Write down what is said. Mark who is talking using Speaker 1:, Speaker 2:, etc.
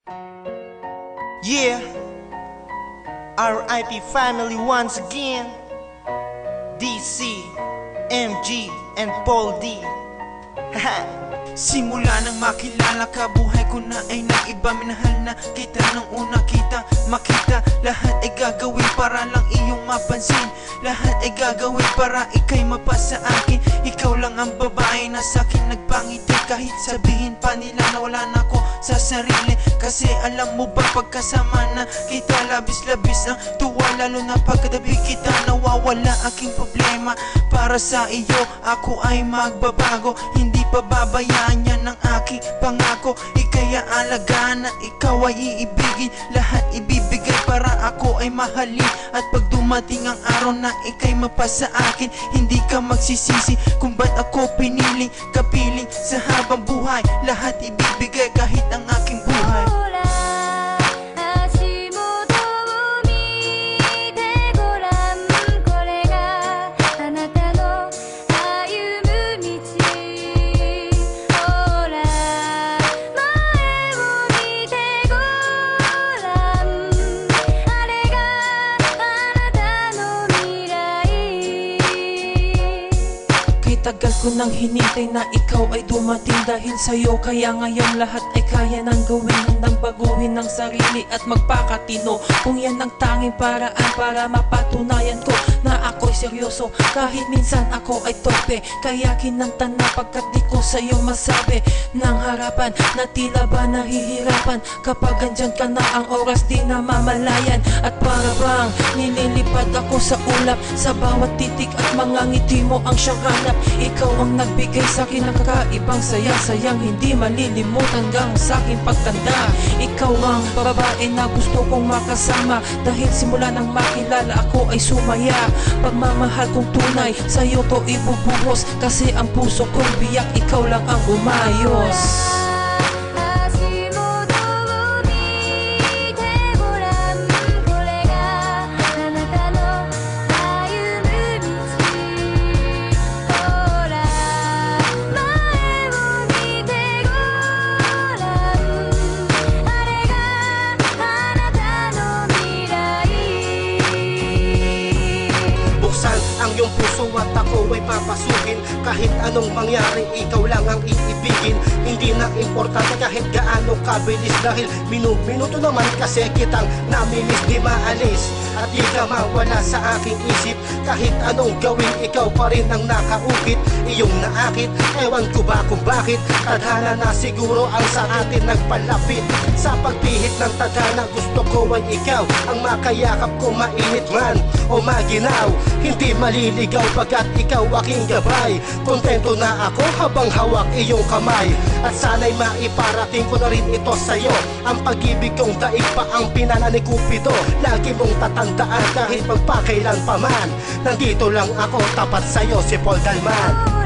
Speaker 1: Yeah, RIP family once again. DC, MG, and Paul D.
Speaker 2: Simula nang makilala ka, buhay ko na ay nag-iba. Minahal na kita nung una kita makita. Lahat ay gagawin para lang iyong mapansin. Lahat ay gagawin para ika'y mapasa akin. Ikaw lang ang babae na sa'kin nagpangiti. Kahit sabihin pa nila na wala na ako sa sarili. Kasi alam mo ba pagkasama na kita, labis-labis ang tuwa. Lalo na pagkatabi kita, nawawala aking problema. Para sa iyo ako ay magbabago. Hindi pa babayaan yan ang aking pangako. Ika'y aalagaan na ikaw ay iibigin. Lahat ibibigay para ako ay mahalin. At pag dumating ang araw na ika'y mapasa akin, hindi ka magsisisi kung ba't ako pinili. Kapiling sa habang buhay, lahat ibibigay kahit ang aking buhay. Tagal ko nang hinintay na ikaw ay dumating. Dahil sa'yo kaya ngayon lahat ay kaya nang gawin. Handang baguhin ng sarili at magpakatino. Kung yan ang tanging paraan para mapatunayan ko na ako'y seryoso. Kahit minsan ako ay torpe, kaya kinanta na pagkat di ko sa'yo masabi. Nang harapan na tila ba nahihirapan, kapag andyan ka na ang oras di na mamalayan. At para bang nililipad ako sa ulap, sa bawat titik at mga ngiti mo ang siyang hanap. Ikaw ang nagbigay sa'kin ng kakaibang saya. Sayang hindi malilimutan hanggang sa'king pagtanda. Ikaw ang babae na gusto kong makasama. Dahil simula nang makilala ako ay sumaya. Pagmamahal kong tunay sa'yo to ibubuhos. Kasi ang puso kong biyak, ikaw lang ang umayos.
Speaker 1: Ang iyong puso at ako ay papasukin. Kahit anong mangyari, ikaw lang ang iibigin. Hindi na importante kahit gaano kabilis. Dahil minuto naman kasi kitang namimiss, di maalis. At di ka mawala sa aking isip. Kahit anong gawin, ikaw pa rin ang nakaukit. Iyong naakit, ewan ko ba kung bakit. Tadhana na siguro ang sa atin nagpalapit. Sa pagpihit ng tadhana, gusto ko ay ikaw ang makayakap ko, mainit man o maginaw. Hindi maliligaw pagkat ikaw aking gabay. Kontento na ako habang hawak iyong kamay. At sana'y maiparating ko na rin ito sa'yo. Ang pag-ibig kong daig pa ang pinana ni Cupido. Lagi mong tatandaan kahit magpakailan pa man. Nandito lang ako, tapat sa'yo si Paul Dalman.